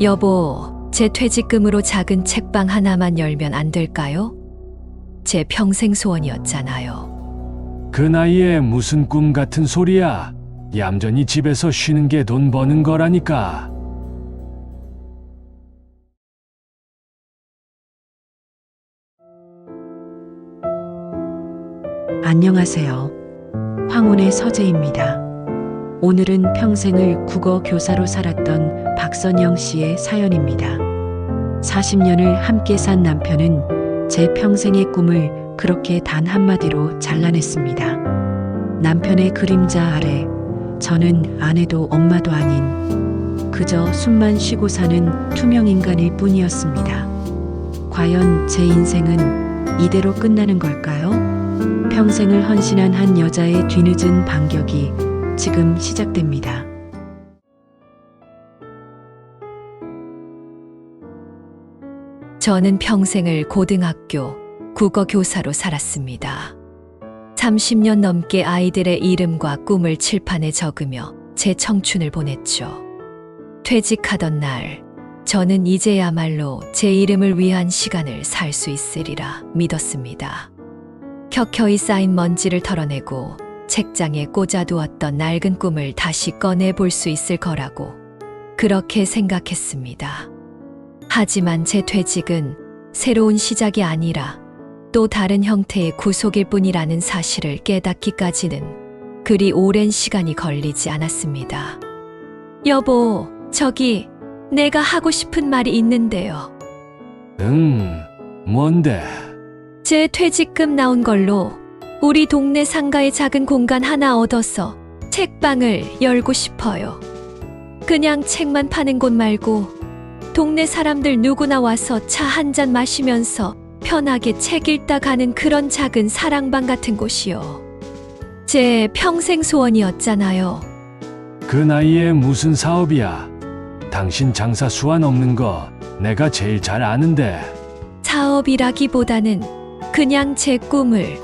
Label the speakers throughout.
Speaker 1: 여보, 제 퇴직금으로 작은 책방 하나만 열면 안 될까요? 제 평생 소원이었잖아요.
Speaker 2: 그 나이에 무슨 꿈 같은 소리야. 얌전히 집에서 쉬는 게 돈 버는 거라니까.
Speaker 3: 안녕하세요. 황혼의 서재입니다. 오늘은 평생을 국어 교사로 살았던 박선영 씨의 사연입니다. 40년을 함께 산 남편은 제 평생의 꿈을 그렇게 단 한마디로 잘라냈습니다. 남편의 그림자 아래 저는 아내도 엄마도 아닌 그저 숨만 쉬고 사는 투명 인간일 뿐이었습니다. 과연 제 인생은 이대로 끝나는 걸까요? 평생을 헌신한 한 여자의 뒤늦은 반격이 지금 시작됩니다.
Speaker 1: 저는 평생을 고등학교 국어 교사로 살았습니다. 30년 넘게 아이들의 이름과 꿈을 칠판에 적으며 제 청춘을 보냈죠. 퇴직하던 날, 저는 이제야말로 제 이름을 위한 시간을 살 수 있으리라 믿었습니다. 켜켜이 쌓인 먼지를 털어내고 책장에 꽂아두었던 낡은 꿈을 다시 꺼내 볼 수 있을 거라고 그렇게 생각했습니다. 하지만 제 퇴직은 새로운 시작이 아니라 또 다른 형태의 구속일 뿐이라는 사실을 깨닫기까지는 그리 오랜 시간이 걸리지 않았습니다. 여보, 저기 내가 하고 싶은 말이 있는데요.
Speaker 2: 뭔데?
Speaker 1: 제 퇴직금 나온 걸로 우리 동네 상가에 작은 공간 하나 얻어서 책방을 열고 싶어요. 그냥 책만 파는 곳 말고 동네 사람들 누구나 와서 차 한 잔 마시면서 편하게 책 읽다 가는 그런 작은 사랑방 같은 곳이요. 제 평생 소원이었잖아요.
Speaker 2: 그 나이에 무슨 사업이야? 당신 장사 수완 없는 거 내가 제일 잘 아는데.
Speaker 1: 사업이라기보다는 그냥 제 꿈을.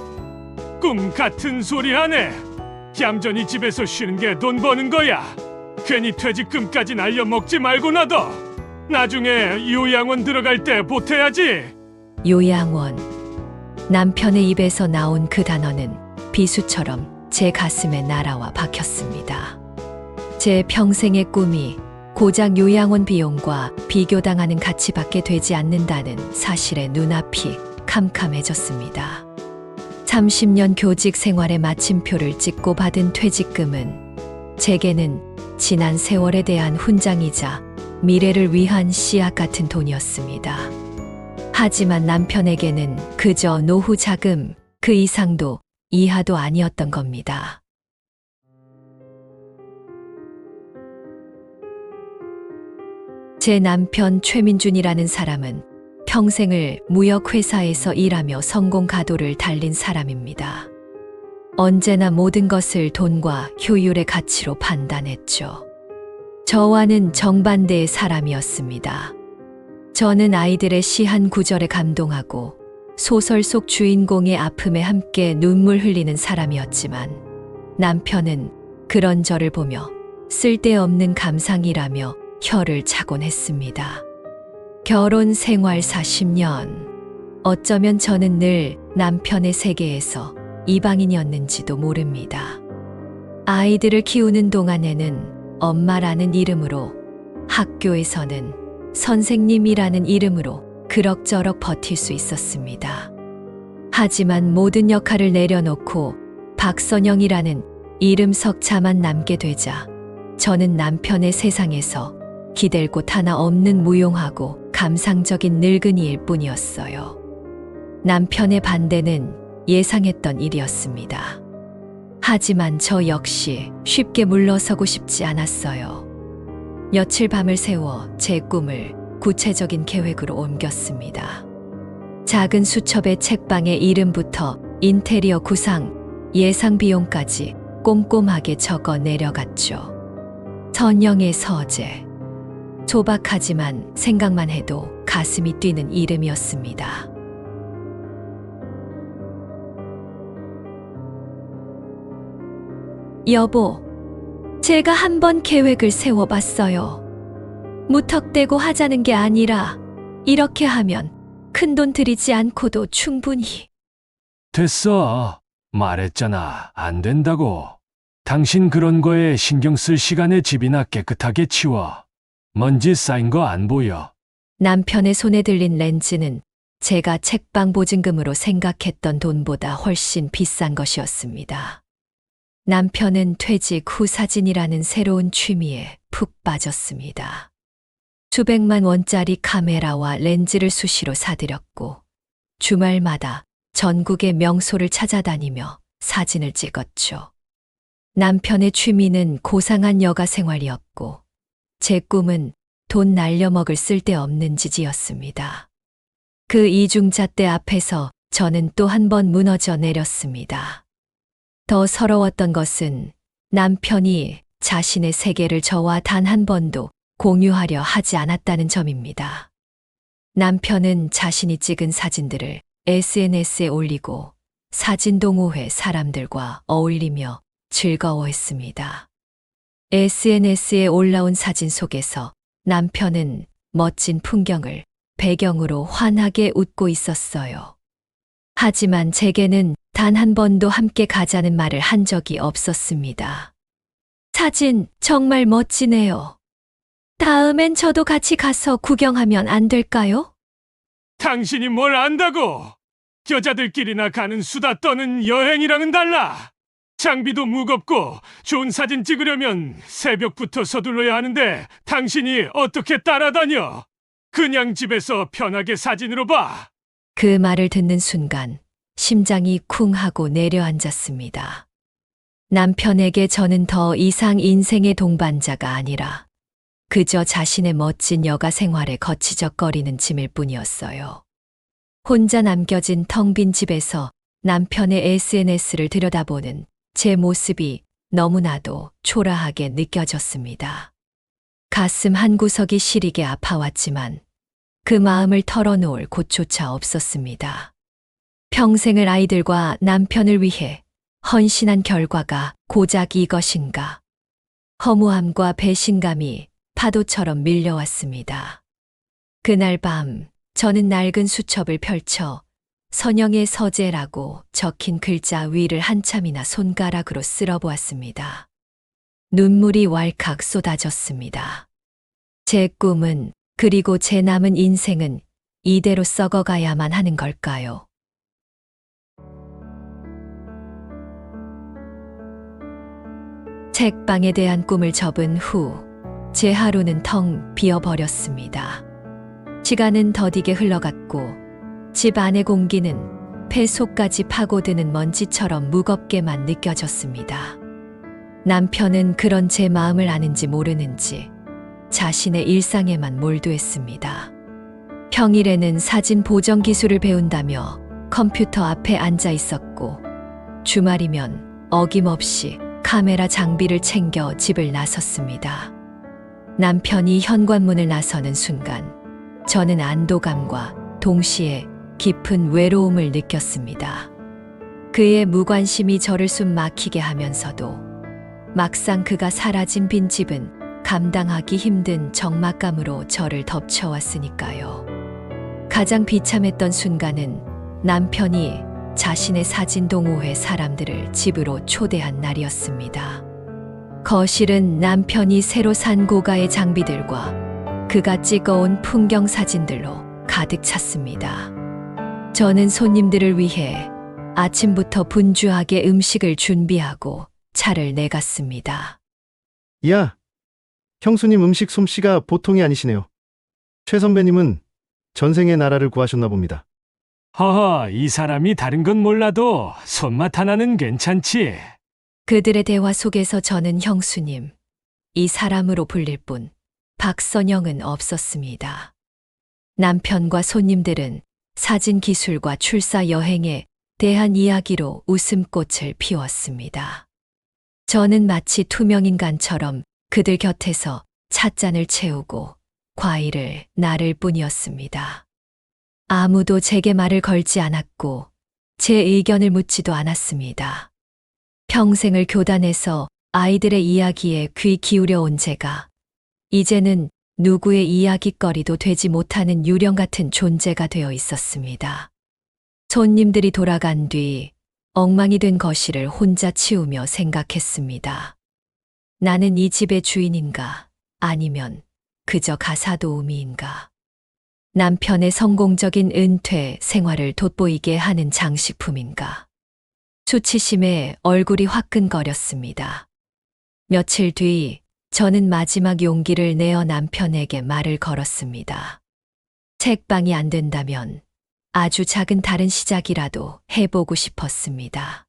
Speaker 2: 꿈 같은 소리 하네. 얌전히 집에서 쉬는 게 돈 버는 거야. 괜히 퇴직금까지 날려먹지 말고 놔둬. 나중에 요양원 들어갈 때 보태야지.
Speaker 1: 요양원. 남편의 입에서 나온 그 단어는 비수처럼 제 가슴에 날아와 박혔습니다. 제 평생의 꿈이 고작 요양원 비용과 비교당하는 가치밖에 되지 않는다는 사실에 눈앞이 캄캄해졌습니다. 30년 교직 생활의 마침표를 찍고 받은 퇴직금은 제게는 지난 세월에 대한 훈장이자 미래를 위한 씨앗 같은 돈이었습니다. 하지만 남편에게는 그저 노후 자금, 그 이상도 이하도 아니었던 겁니다. 제 남편 최민준이라는 사람은 평생을 무역회사에서 일하며 성공 가도를 달린 사람입니다. 언제나 모든 것을 돈과 효율의 가치로 판단했죠. 저와는 정반대의 사람이었습니다. 저는 아이들의 시 한 구절에 감동하고 소설 속 주인공의 아픔에 함께 눈물 흘리는 사람이었지만 남편은 그런 저를 보며 쓸데없는 감상이라며 혀를 차곤 했습니다. 결혼 생활 40년. 어쩌면 저는 늘 남편의 세계에서 이방인이었는지도 모릅니다. 아이들을 키우는 동안에는 엄마라는 이름으로, 학교에서는 선생님이라는 이름으로 그럭저럭 버틸 수 있었습니다. 하지만 모든 역할을 내려놓고 박선영이라는 이름 석자만 남게 되자 저는 남편의 세상에서 기댈 곳 하나 없는 무용하고 감상적인 늙은이일 뿐이었어요. 남편의 반대는 예상했던 일이었습니다. 하지만 저 역시 쉽게 물러서고 싶지 않았어요. 며칠 밤을 새워 제 꿈을 구체적인 계획으로 옮겼습니다. 작은 수첩의 책방에 이름부터 인테리어 구상, 예상 비용까지 꼼꼼하게 적어 내려갔죠. 선영의 서재. 소박하지만 생각만 해도 가슴이 뛰는 이름이었습니다. 여보, 제가 한번 계획을 세워봤어요. 무턱대고 하자는 게 아니라 이렇게 하면 큰돈 들이지 않고도 충분히.
Speaker 2: 됐어. 말했잖아. 안 된다고. 당신 그런 거에 신경 쓸 시간에 집이나 깨끗하게 치워. 먼지 쌓인 거 안 보여.
Speaker 1: 남편의 손에 들린 렌즈는 제가 책방 보증금으로 생각했던 돈보다 훨씬 비싼 것이었습니다. 남편은 퇴직 후 사진이라는 새로운 취미에 푹 빠졌습니다. 수백만 원짜리 카메라와 렌즈를 수시로 사들였고 주말마다 전국의 명소를 찾아다니며 사진을 찍었죠. 남편의 취미는 고상한 여가 생활이었고 제 꿈은 돈 날려먹을 쓸데없는 지지였습니다. 그 이중잣대 앞에서 저는 또 한 번 무너져 내렸습니다. 더 서러웠던 것은 남편이 자신의 세계를 저와 단 한 번도 공유하려 하지 않았다는 점입니다. 남편은 자신이 찍은 사진들을 SNS에 올리고 사진동호회 사람들과 어울리며 즐거워했습니다. SNS에 올라온 사진 속에서 남편은 멋진 풍경을 배경으로 환하게 웃고 있었어요. 하지만 제게는 단 한 번도 함께 가자는 말을 한 적이 없었습니다. 사진 정말 멋지네요. 다음엔 저도 같이 가서 구경하면 안 될까요?
Speaker 2: 당신이 뭘 안다고? 여자들끼리나 가는 수다 떠는 여행이랑은 달라. 장비도 무겁고 좋은 사진 찍으려면 새벽부터 서둘러야 하는데 당신이 어떻게 따라다녀? 그냥 집에서 편하게 사진으로 봐.
Speaker 1: 그 말을 듣는 순간 심장이 쿵 하고 내려앉았습니다. 남편에게 저는 더 이상 인생의 동반자가 아니라 그저 자신의 멋진 여가 생활에 거치적거리는 짐일 뿐이었어요. 혼자 남겨진 텅 빈 집에서 남편의 SNS를 들여다보는 제 모습이 너무나도 초라하게 느껴졌습니다. 가슴 한구석이 시리게 아파왔지만 그 마음을 털어놓을 곳조차 없었습니다. 평생을 아이들과 남편을 위해 헌신한 결과가 고작 이것인가. 허무함과 배신감이 파도처럼 밀려왔습니다. 그날 밤 저는 낡은 수첩을 펼쳐 선영의 서재라고 적힌 글자 위를 한참이나 손가락으로 쓸어보았습니다. 눈물이 왈칵 쏟아졌습니다. 제 꿈은 그리고 제 남은 인생은 이대로 썩어가야만 하는 걸까요? 책방에 대한 꿈을 접은 후 제 하루는 텅 비어버렸습니다. 시간은 더디게 흘러갔고 집 안의 공기는 폐 속까지 파고드는 먼지처럼 무겁게만 느껴졌습니다. 남편은 그런 제 마음을 아는지 모르는지 자신의 일상에만 몰두했습니다. 평일에는 사진 보정 기술을 배운다며 컴퓨터 앞에 앉아 있었고 주말이면 어김없이 카메라 장비를 챙겨 집을 나섰습니다. 남편이 현관문을 나서는 순간 저는 안도감과 동시에 깊은 외로움을 느꼈습니다. 그의 무관심이 저를 숨 막히게 하면서도 막상 그가 사라진 빈집은 감당하기 힘든 적막감으로 저를 덮쳐왔으니까요. 가장 비참했던 순간은 남편이 자신의 사진 동호회 사람들을 집으로 초대한 날이었습니다. 거실은 남편이 새로 산 고가의 장비들과 그가 찍어온 풍경 사진들로 가득 찼습니다. 저는 손님들을 위해 아침부터 분주하게 음식을 준비하고 차를 내갔습니다.
Speaker 4: 야, 형수님 음식 솜씨가 보통이 아니시네요. 최 선배님은 전생에 나라를 구하셨나 봅니다.
Speaker 2: 허허, 이 사람이 다른 건 몰라도 손맛 하나는 괜찮지.
Speaker 1: 그들의 대화 속에서 저는 형수님, 이 사람으로 불릴 뿐 박선영은 없었습니다. 남편과 손님들은 사진 기술과 출사 여행에 대한 이야기로 웃음꽃을 피웠습니다. 저는 마치 투명인간처럼 그들 곁에서 찻잔을 채우고 과일을 나를 뿐이었습니다. 아무도 제게 말을 걸지 않았고 제 의견을 묻지도 않았습니다. 평생을 교단해서 아이들의 이야기에 귀 기울여 온 제가 이제는 누구의 이야깃거리도 되지 못하는 유령 같은 존재가 되어 있었습니다. 손님들이 돌아간 뒤 엉망이 된 거실을 혼자 치우며 생각했습니다. 나는 이 집의 주인인가? 아니면 그저 가사도우미인가? 남편의 성공적인 은퇴 생활을 돋보이게 하는 장식품인가? 수치심에 얼굴이 화끈거렸습니다. 며칠 뒤 저는 마지막 용기를 내어 남편에게 말을 걸었습니다. 책방이 안 된다면 아주 작은 다른 시작이라도 해보고 싶었습니다.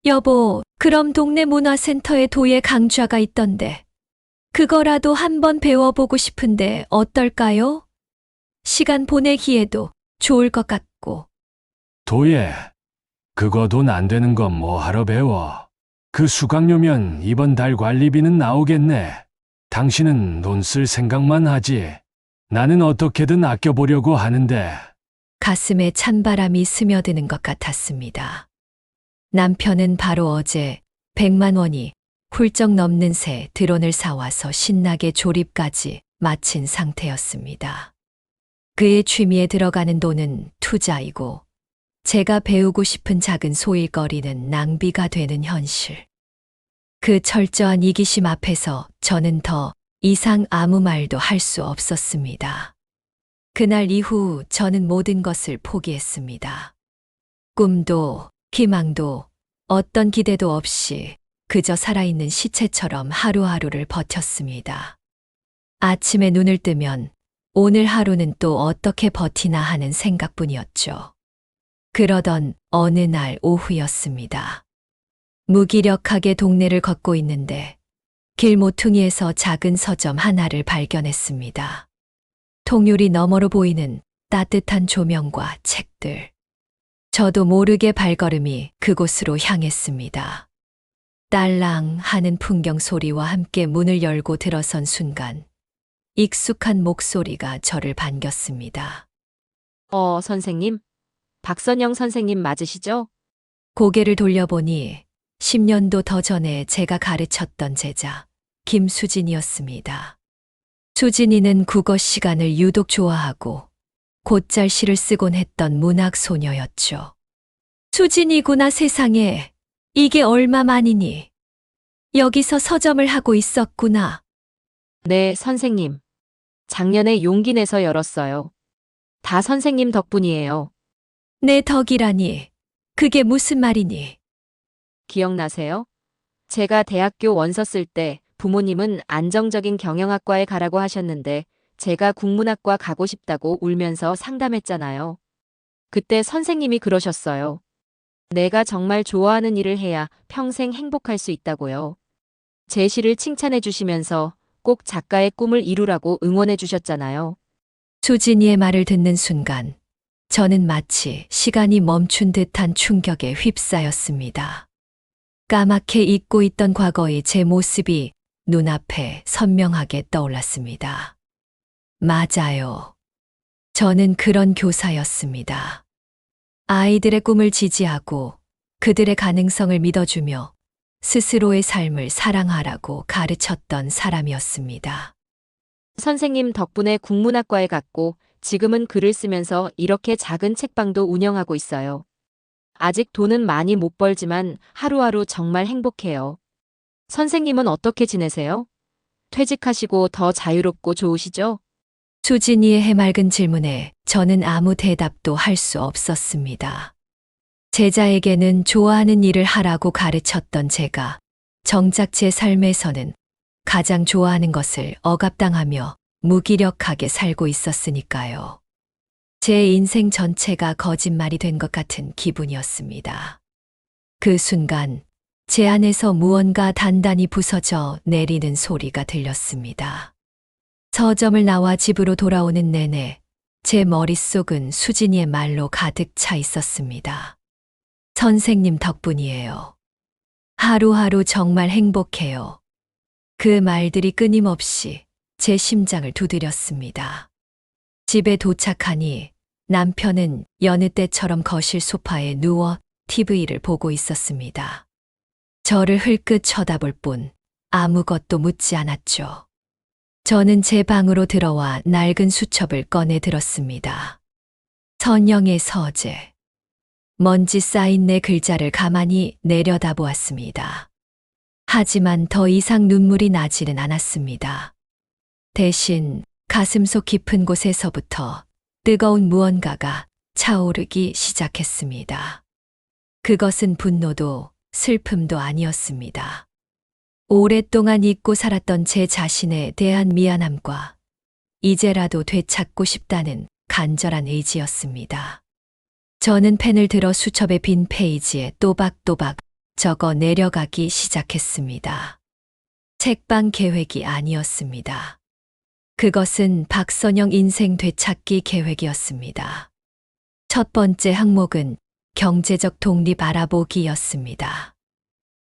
Speaker 1: 여보, 그럼 동네 문화센터에 도예 강좌가 있던데 그거라도 한번 배워보고 싶은데 어떨까요? 시간 보내기에도 좋을 것 같고.
Speaker 2: 도예, 그거 돈 안 되는 건 뭐 하러 배워? 그 수강료면 이번 달 관리비는 나오겠네. 당신은 돈 쓸 생각만 하지. 나는 어떻게든 아껴보려고 하는데.
Speaker 1: 가슴에 찬바람이 스며드는 것 같았습니다. 남편은 바로 어제 100만 원이 훌쩍 넘는 새 드론을 사와서 신나게 조립까지 마친 상태였습니다. 그의 취미에 들어가는 돈은 투자이고 제가 배우고 싶은 작은 소일거리는 낭비가 되는 현실. 그 철저한 이기심 앞에서 저는 더 이상 아무 말도 할 수 없었습니다. 그날 이후 저는 모든 것을 포기했습니다. 꿈도 희망도 어떤 기대도 없이 그저 살아있는 시체처럼 하루하루를 버텼습니다. 아침에 눈을 뜨면 오늘 하루는 또 어떻게 버티나 하는 생각뿐이었죠. 그러던 어느 날 오후였습니다. 무기력하게 동네를 걷고 있는데 길 모퉁이에서 작은 서점 하나를 발견했습니다. 통유리 너머로 보이는 따뜻한 조명과 책들. 저도 모르게 발걸음이 그곳으로 향했습니다. 딸랑 하는 풍경 소리와 함께 문을 열고 들어선 순간 익숙한 목소리가 저를 반겼습니다.
Speaker 5: 선생님? 박선영 선생님 맞으시죠?
Speaker 1: 고개를 돌려보니 10년도 더 전에 제가 가르쳤던 제자 김수진이었습니다. 수진이는 국어 시간을 유독 좋아하고 곧잘 시를 쓰곤 했던 문학 소녀였죠. 수진이구나 세상에. 이게 얼마만이니. 여기서 서점을 하고 있었구나.
Speaker 5: 네, 선생님. 작년에 용기 내서 열었어요. 다 선생님 덕분이에요.
Speaker 1: 내 덕이라니. 그게 무슨 말이니.
Speaker 5: 기억나세요? 제가 대학교 원서 쓸 때 부모님은 안정적인 경영학과에 가라고 하셨는데 제가 국문학과 가고 싶다고 울면서 상담했잖아요. 그때 선생님이 그러셨어요. 내가 정말 좋아하는 일을 해야 평생 행복할 수 있다고요. 제 시를 칭찬해 주시면서 꼭 작가의 꿈을 이루라고 응원해 주셨잖아요.
Speaker 1: 수진이의 말을 듣는 순간 저는 마치 시간이 멈춘 듯한 충격에 휩싸였습니다. 까맣게 잊고 있던 과거의 제 모습이 눈앞에 선명하게 떠올랐습니다. 맞아요. 저는 그런 교사였습니다. 아이들의 꿈을 지지하고 그들의 가능성을 믿어주며 스스로의 삶을 사랑하라고 가르쳤던 사람이었습니다.
Speaker 5: 선생님 덕분에 국문학과에 갔고 지금은 글을 쓰면서 이렇게 작은 책방도 운영하고 있어요. 아직 돈은 많이 못 벌지만 하루하루 정말 행복해요. 선생님은 어떻게 지내세요? 퇴직하시고 더 자유롭고 좋으시죠?
Speaker 1: 수진이의 해맑은 질문에 저는 아무 대답도 할 수 없었습니다. 제자에게는 좋아하는 일을 하라고 가르쳤던 제가 정작 제 삶에서는 가장 좋아하는 것을 억압당하며 무기력하게 살고 있었으니까요. 제 인생 전체가 거짓말이 된 것 같은 기분이었습니다. 그 순간 제 안에서 무언가 단단히 부서져 내리는 소리가 들렸습니다. 서점을 나와 집으로 돌아오는 내내 제 머릿속은 수진이의 말로 가득 차 있었습니다. 선생님 덕분이에요. 하루하루 정말 행복해요. 그 말들이 끊임없이 제 심장을 두드렸습니다. 집에 도착하니 남편은 여느 때처럼 거실 소파에 누워 TV를 보고 있었습니다. 저를 흘끗 쳐다볼 뿐 아무것도 묻지 않았죠. 저는 제 방으로 들어와 낡은 수첩을 꺼내 들었습니다. 선영의 서재. 먼지 쌓인 내 글자를 가만히 내려다보았습니다. 하지만 더 이상 눈물이 나지는 않았습니다. 대신 가슴속 깊은 곳에서부터 뜨거운 무언가가 차오르기 시작했습니다. 그것은 분노도 슬픔도 아니었습니다. 오랫동안 잊고 살았던 제 자신에 대한 미안함과 이제라도 되찾고 싶다는 간절한 의지였습니다. 저는 펜을 들어 수첩의 빈 페이지에 또박또박 적어 내려가기 시작했습니다. 책방 계획이 아니었습니다. 그것은 박선영 인생 되찾기 계획이었습니다. 첫 번째 항목은 경제적 독립 알아보기였습니다.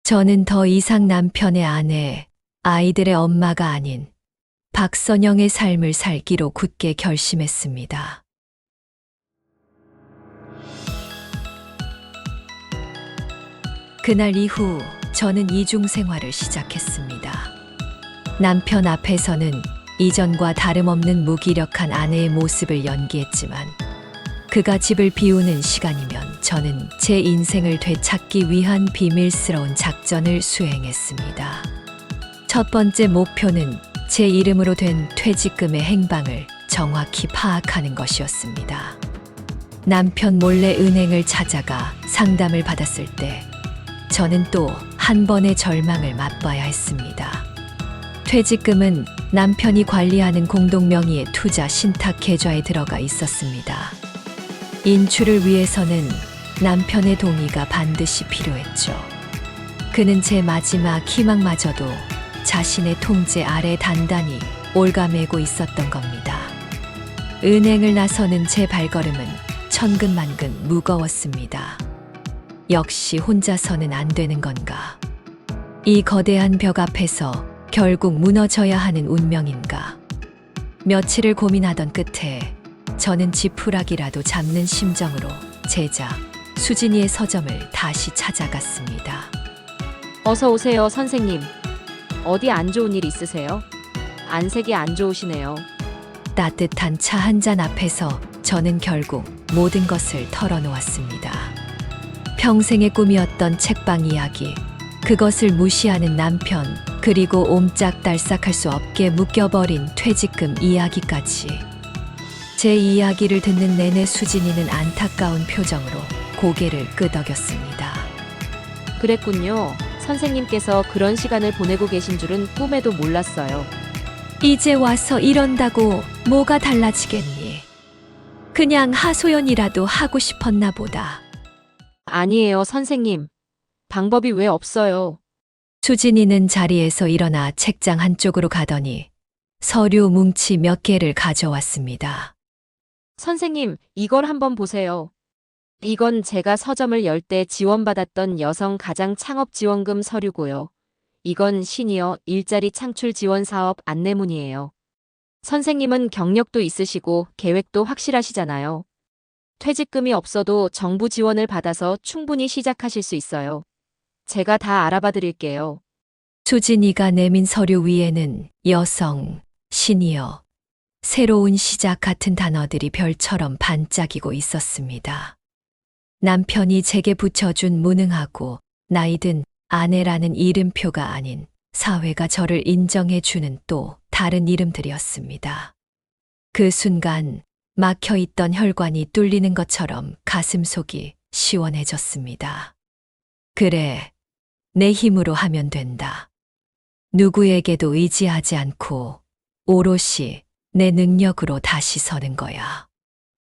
Speaker 1: 저는 더 이상 남편의 아내, 아이들의 엄마가 아닌 박선영의 삶을 살기로 굳게 결심했습니다. 그날 이후 저는 이중 생활을 시작했습니다. 남편 앞에서는 이전과 다름없는 무기력한 아내의 모습을 연기했지만 그가 집을 비우는 시간이면 저는 제 인생을 되찾기 위한 비밀스러운 작전을 수행했습니다. 첫 번째 목표는 제 이름으로 된 퇴직금의 행방을 정확히 파악하는 것이었습니다. 남편 몰래 은행을 찾아가 상담을 받았을 때 저는 또 한 번의 절망을 맛봐야 했습니다. 퇴직금은 남편이 관리하는 공동 명의의 투자 신탁 계좌에 들어가 있었습니다. 인출을 위해서는 남편의 동의가 반드시 필요했죠. 그는 제 마지막 희망마저도 자신의 통제 아래 단단히 올가매고 있었던 겁니다. 은행을 나서는 제 발걸음은 천근만근 무거웠습니다. 역시 혼자서는 안 되는 건가? 이 거대한 벽 앞에서 결국 무너져야 하는 운명인가? 며칠을 고민하던 끝에 저는 지푸라기라도 잡는 심정으로 제자 수진이의 서점을 다시 찾아갔습니다.
Speaker 5: 어서 오세요, 선생님. 어디 안 좋은 일 있으세요? 안색이 안 좋으시네요.
Speaker 1: 따뜻한 차 한 잔 앞에서 저는 결국 모든 것을 털어놓았습니다. 평생의 꿈이었던 책방 이야기, 그것을 무시하는 남편, 그리고 옴짝달싹할 수 없게 묶여버린 퇴직금 이야기까지. 제 이야기를 듣는 내내 수진이는 안타까운 표정으로 고개를 끄덕였습니다.
Speaker 5: 그랬군요. 선생님께서 그런 시간을 보내고 계신 줄은 꿈에도 몰랐어요.
Speaker 1: 이제 와서 이런다고 뭐가 달라지겠니? 그냥 하소연이라도 하고 싶었나 보다.
Speaker 5: 아니에요, 선생님. 방법이 왜 없어요?
Speaker 1: 수진이는 자리에서 일어나 책장 한쪽으로 가더니 서류 뭉치 몇 개를 가져왔습니다.
Speaker 5: 선생님, 이걸 한번 보세요. 이건 제가 서점을 열 때 지원받았던 여성 가장 창업 지원금 서류고요. 이건 시니어 일자리 창출 지원 사업 안내문이에요. 선생님은 경력도 있으시고 계획도 확실하시잖아요. 퇴직금이 없어도 정부 지원을 받아서 충분히 시작하실 수 있어요. 제가 다 알아봐 드릴게요.
Speaker 1: 수진이가 내민 서류 위에는 여성, 시니어, 새로운 시작 같은 단어들이 별처럼 반짝이고 있었습니다. 남편이 제게 붙여준 무능하고 나이든 아내라는 이름표가 아닌 사회가 저를 인정해주는 또 다른 이름들이었습니다. 그 순간 막혀있던 혈관이 뚫리는 것처럼 가슴속이 시원해졌습니다. 그래, 내 힘으로 하면 된다. 누구에게도 의지하지 않고 오롯이 내 능력으로 다시 서는 거야.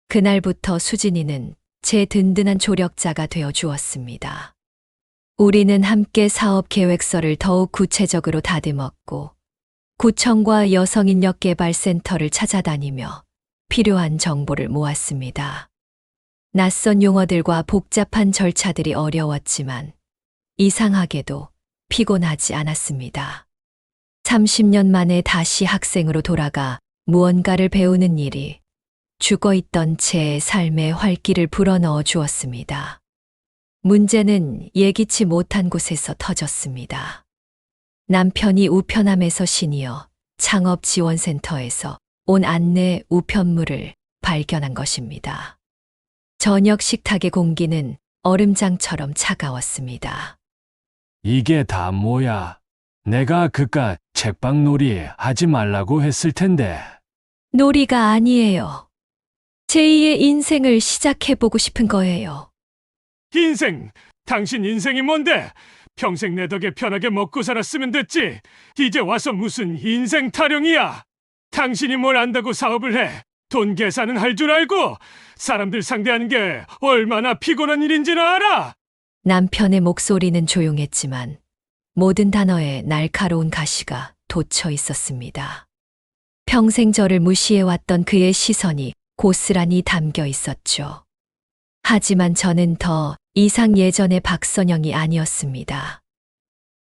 Speaker 1: 그날부터 수진이는 제 든든한 조력자가 되어 주었습니다. 우리는 함께 사업 계획서를 더욱 구체적으로 다듬었고, 구청과 여성인력개발센터를 찾아다니며 필요한 정보를 모았습니다. 낯선 용어들과 복잡한 절차들이 어려웠지만 이상하게도 피곤하지 않았습니다. 30년 만에 다시 학생으로 돌아가 무언가를 배우는 일이 죽어있던 제 삶의 활기를 불어넣어 주었습니다. 문제는 예기치 못한 곳에서 터졌습니다. 남편이 우편함에서 시니어, 창업지원센터에서 온 안내 우편물을 발견한 것입니다. 저녁 식탁의 공기는 얼음장처럼 차가웠습니다.
Speaker 2: 이게 다 뭐야? 내가 그깟 책방놀이 하지 말라고 했을 텐데.
Speaker 1: 놀이가 아니에요. 제2의 인생을 시작해보고 싶은 거예요.
Speaker 2: 인생? 당신 인생이 뭔데? 평생 내 덕에 편하게 먹고 살았으면 됐지. 이제 와서 무슨 인생 타령이야? 당신이 뭘 안다고 사업을 해? 돈 계산은 할 줄 알고 사람들 상대하는 게 얼마나 피곤한 일인지는 알아?
Speaker 1: 남편의 목소리는 조용했지만 모든 단어에 날카로운 가시가 돋쳐 있었습니다. 평생 저를 무시해왔던 그의 시선이 고스란히 담겨 있었죠. 하지만 저는 더 이상 예전의 박선영이 아니었습니다.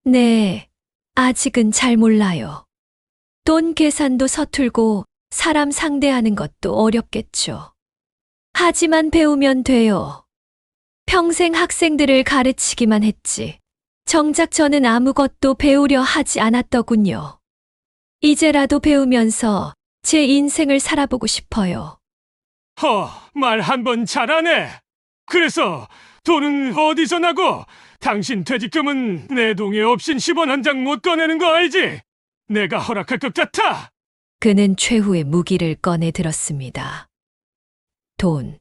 Speaker 1: 네, 아직은 잘 몰라요. 돈 계산도 서툴고 사람 상대하는 것도 어렵겠죠. 하지만 배우면 돼요. 평생 학생들을 가르치기만 했지. 정작 저는 아무것도 배우려 하지 않았더군요. 이제라도 배우면서 제 인생을 살아보고 싶어요.
Speaker 2: 말 한 번 잘하네. 그래서 돈은 어디서 나고? 당신 퇴직금은 내 동의 없인 10원 한 장 못 꺼내는 거 알지? 내가 허락할 것 같아.
Speaker 1: 그는 최후의 무기를 꺼내 들었습니다. 돈.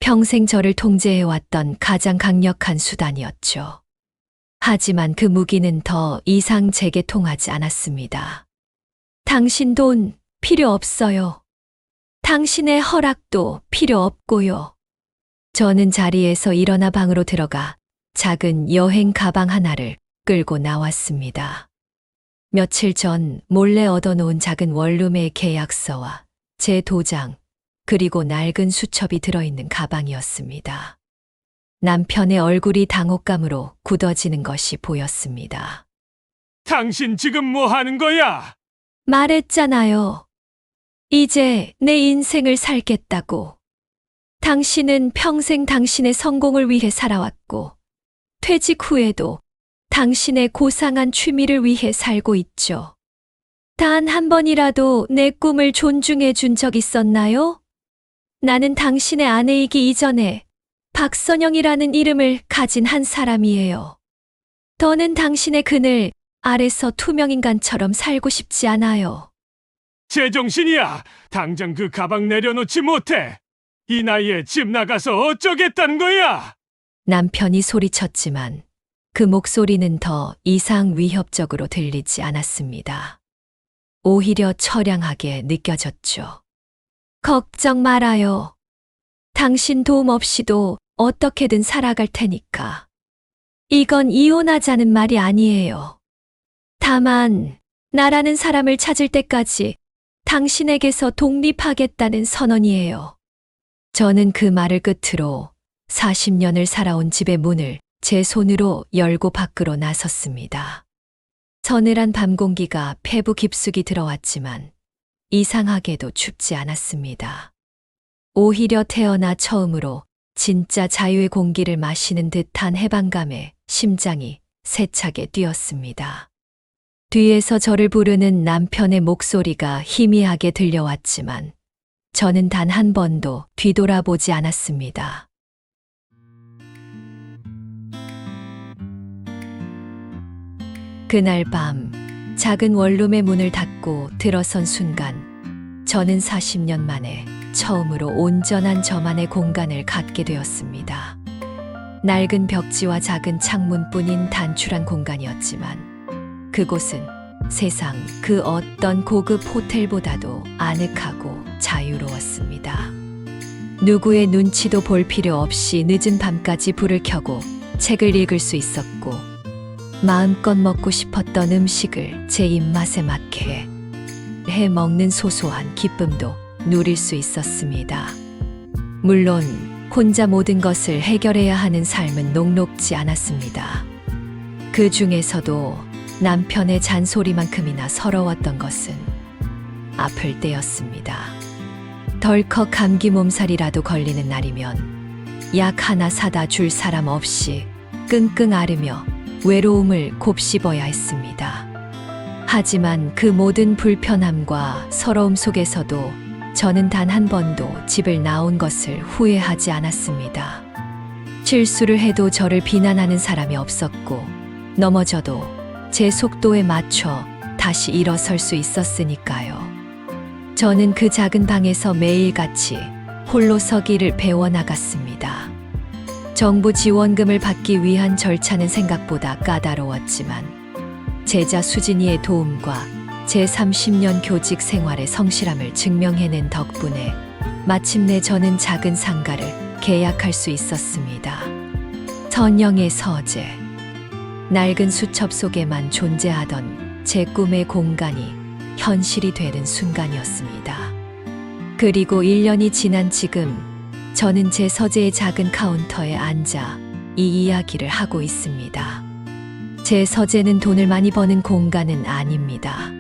Speaker 1: 평생 저를 통제해왔던 가장 강력한 수단이었죠. 하지만 그 무기는 더 이상 제게 통하지 않았습니다. 당신 돈 필요 없어요. 당신의 허락도 필요 없고요. 저는 자리에서 일어나 방으로 들어가 작은 여행 가방 하나를 끌고 나왔습니다. 며칠 전 몰래 얻어놓은 작은 원룸의 계약서와 제 도장, 그리고 낡은 수첩이 들어있는 가방이었습니다. 남편의 얼굴이 당혹감으로 굳어지는 것이 보였습니다.
Speaker 2: 당신 지금 뭐 하는 거야?
Speaker 1: 말했잖아요. 이제 내 인생을 살겠다고. 당신은 평생 당신의 성공을 위해 살아왔고, 퇴직 후에도 당신의 고상한 취미를 위해 살고 있죠. 단 한 번이라도 내 꿈을 존중해 준 적 있었나요? 나는 당신의 아내이기 이전에 박선영이라는 이름을 가진 한 사람이에요. 더는 당신의 그늘 아래서 투명인간처럼 살고 싶지 않아요.
Speaker 2: 제정신이야. 당장 그 가방 내려놓지 못해. 이 나이에 집 나가서 어쩌겠다는 거야?
Speaker 1: 남편이 소리쳤지만 그 목소리는 더 이상 위협적으로 들리지 않았습니다. 오히려 처량하게 느껴졌죠. 걱정 말아요. 당신 도움 없이도 어떻게든 살아갈 테니까. 이건 이혼하자는 말이 아니에요. 다만 나라는 사람을 찾을 때까지 당신에게서 독립하겠다는 선언이에요. 저는 그 말을 끝으로 40년을 살아온 집의 문을 제 손으로 열고 밖으로 나섰습니다. 서늘한 밤 공기가 폐부 깊숙이 들어왔지만 이상하게도 춥지 않았습니다. 오히려 태어나 처음으로 진짜 자유의 공기를 마시는 듯한 해방감에 심장이 세차게 뛰었습니다. 뒤에서 저를 부르는 남편의 목소리가 희미하게 들려왔지만 저는 단 한 번도 뒤돌아보지 않았습니다. 그날 밤 작은 원룸의 문을 닫고 들어선 순간 저는 40년 만에 처음으로 온전한 저만의 공간을 갖게 되었습니다. 낡은 벽지와 작은 창문뿐인 단출한 공간이었지만 그곳은 세상 그 어떤 고급 호텔보다도 아늑하고 자유로웠습니다. 누구의 눈치도 볼 필요 없이 늦은 밤까지 불을 켜고 책을 읽을 수 있었고 마음껏 먹고 싶었던 음식을 제 입맛에 맞게 해 먹는 소소한 기쁨도 누릴 수 있었습니다. 물론 혼자 모든 것을 해결해야 하는 삶은 녹록지 않았습니다. 그 중에서도 남편의 잔소리만큼이나 서러웠던 것은 아플 때였습니다. 덜컥 감기 몸살이라도 걸리는 날이면 약 하나 사다 줄 사람 없이 끙끙 앓으며 외로움을 곱씹어야 했습니다. 하지만 그 모든 불편함과 서러움 속에서도 저는 단 한 번도 집을 나온 것을 후회하지 않았습니다. 실수를 해도 저를 비난하는 사람이 없었고, 넘어져도 제 속도에 맞춰 다시 일어설 수 있었으니까요. 저는 그 작은 방에서 매일같이 홀로 서기를 배워나갔습니다. 정부 지원금을 받기 위한 절차는 생각보다 까다로웠지만, 제자 수진이의 도움과 제 30년 교직 생활의 성실함을 증명해낸 덕분에 마침내 저는 작은 상가를 계약할 수 있었습니다. 선영의 서재. 낡은 수첩 속에만 존재하던 제 꿈의 공간이 현실이 되는 순간이었습니다. 그리고 1년이 지난 지금 저는 제 서재의 작은 카운터에 앉아 이 이야기를 하고 있습니다. 제 서재는 돈을 많이 버는 공간은 아닙니다.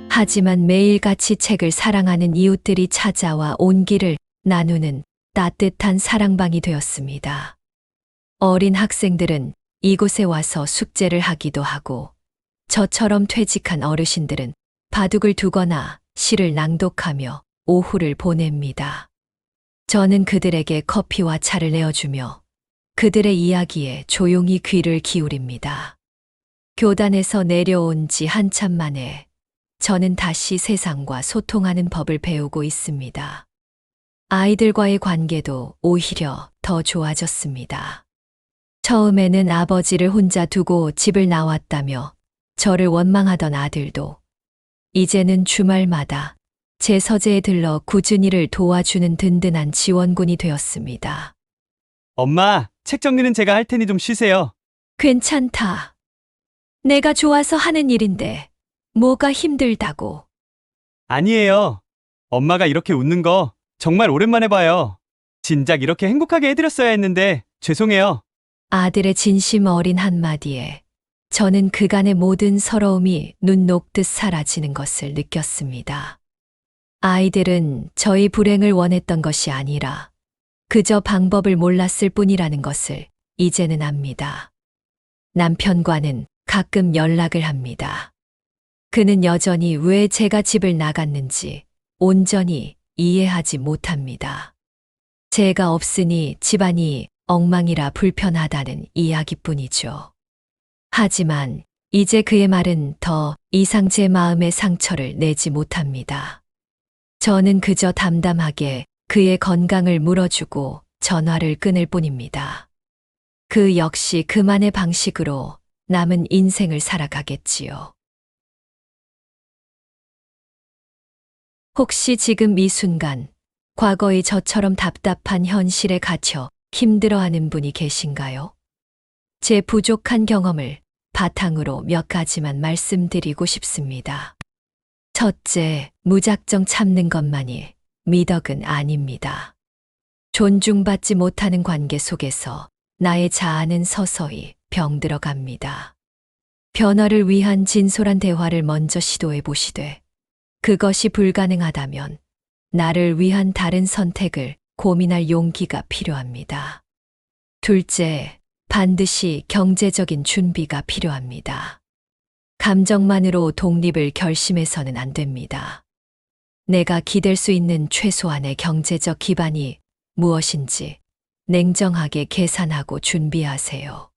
Speaker 1: 하지만 매일같이 책을 사랑하는 이웃들이 찾아와 온기를 나누는 따뜻한 사랑방이 되었습니다. 어린 학생들은 이곳에 와서 숙제를 하기도 하고, 저처럼 퇴직한 어르신들은 바둑을 두거나 시를 낭독하며 오후를 보냅니다. 저는 그들에게 커피와 차를 내어주며 그들의 이야기에 조용히 귀를 기울입니다. 교단에서 내려온 지 한참 만에 저는 다시 세상과 소통하는 법을 배우고 있습니다. 아이들과의 관계도 오히려 더 좋아졌습니다. 처음에는 아버지를 혼자 두고 집을 나왔다며 저를 원망하던 아들도 이제는 주말마다 제 서재에 들러 꾸준히를 도와주는 든든한 지원군이 되었습니다.
Speaker 6: 엄마, 책 정리는 제가 할 테니 좀 쉬세요.
Speaker 1: 괜찮다. 내가 좋아서 하는 일인데 뭐가 힘들다고.
Speaker 6: 아니에요. 엄마가 이렇게 웃는 거 정말 오랜만에 봐요. 진작 이렇게 행복하게 해드렸어야 했는데 죄송해요.
Speaker 1: 아들의 진심 어린 한마디에 저는 그간의 모든 서러움이 눈 녹듯 사라지는 것을 느꼈습니다. 아이들은 저희 불행을 원했던 것이 아니라 그저 방법을 몰랐을 뿐이라는 것을 이제는 압니다. 남편과는 가끔 연락을 합니다. 그는 여전히 왜 제가 집을 나갔는지 온전히 이해하지 못합니다. 제가 없으니 집안이 엉망이라 불편하다는 이야기뿐이죠. 하지만 이제 그의 말은 더 이상 제 마음의 상처를 내지 못합니다. 저는 그저 담담하게 그의 건강을 물어주고 전화를 끊을 뿐입니다. 그 역시 그만의 방식으로 남은 인생을 살아가겠지요. 혹시 지금 이 순간 과거의 저처럼 답답한 현실에 갇혀 힘들어하는 분이 계신가요? 제 부족한 경험을 바탕으로 몇 가지만 말씀드리고 싶습니다. 첫째, 무작정 참는 것만이 미덕은 아닙니다. 존중받지 못하는 관계 속에서 나의 자아는 서서히 병들어 갑니다. 변화를 위한 진솔한 대화를 먼저 시도해 보시되, 그것이 불가능하다면 나를 위한 다른 선택을 고민할 용기가 필요합니다. 둘째, 반드시 경제적인 준비가 필요합니다. 감정만으로 독립을 결심해서는 안 됩니다. 내가 기댈 수 있는 최소한의 경제적 기반이 무엇인지 냉정하게 계산하고 준비하세요.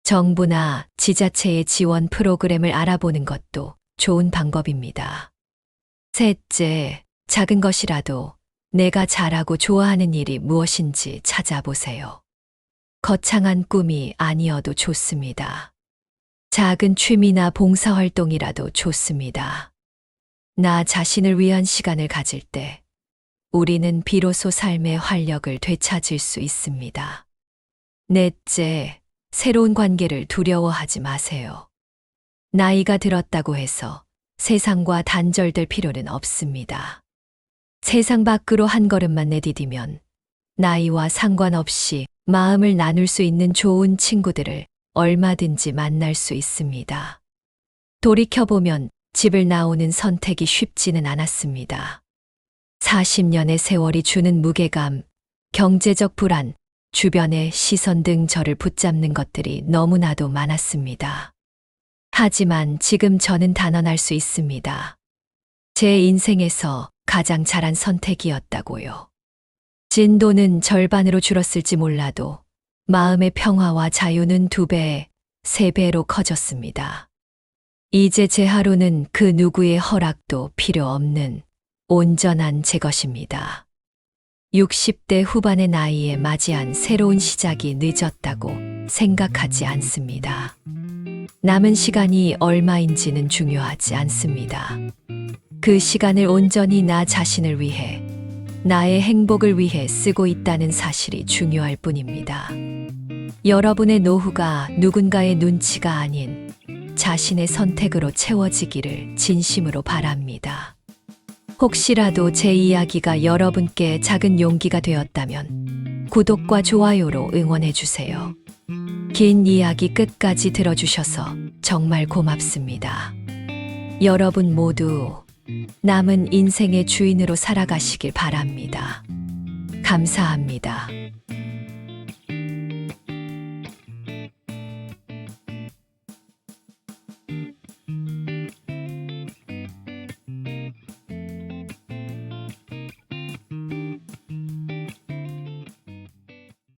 Speaker 1: 정부나 지자체의 지원 프로그램을 알아보는 것도 좋은 방법입니다. 셋째, 작은 것이라도 내가 잘하고 좋아하는 일이 무엇인지 찾아보세요. 거창한 꿈이 아니어도 좋습니다. 작은 취미나 봉사활동이라도 좋습니다. 나 자신을 위한 시간을 가질 때 우리는 비로소 삶의 활력을 되찾을 수 있습니다. 넷째, 새로운 관계를 두려워하지 마세요. 나이가 들었다고 해서 세상과 단절될 필요는 없습니다. 세상 밖으로 한 걸음만 내디디면 나이와 상관없이 마음을 나눌 수 있는 좋은 친구들을 얼마든지 만날 수 있습니다. 돌이켜보면 집을 나오는 선택이 쉽지는 않았습니다. 40년의 세월이 주는 무게감, 경제적 불안, 주변의 시선 등 저를 붙잡는 것들이 너무나도 많았습니다. 하지만 지금 저는 단언할 수 있습니다. 제 인생에서 가장 잘한 선택이었다고요. 진도는 절반으로 줄었을지 몰라도 마음의 평화와 자유는 2배, 3배로 커졌습니다. 이제 제 하루는 그 누구의 허락도 필요 없는 온전한 제 것입니다. 60대 후반의 나이에 맞이한 새로운 시작이 늦었다고 생각하지 않습니다. 남은 시간이 얼마인지는 중요하지 않습니다. 그 시간을 온전히 나 자신을 위해, 나의 행복을 위해 쓰고 있다는 사실이 중요할 뿐입니다. 여러분의 노후가 누군가의 눈치가 아닌 자신의 선택으로 채워지기를 진심으로 바랍니다. 혹시라도 제 이야기가 여러분께 작은 용기가 되었다면 구독과 좋아요로 응원해 주세요. 긴 이야기 끝까지 들어주셔서 정말 고맙습니다. 여러분 모두 남은 인생의 주인으로 살아가시길 바랍니다. 감사합니다.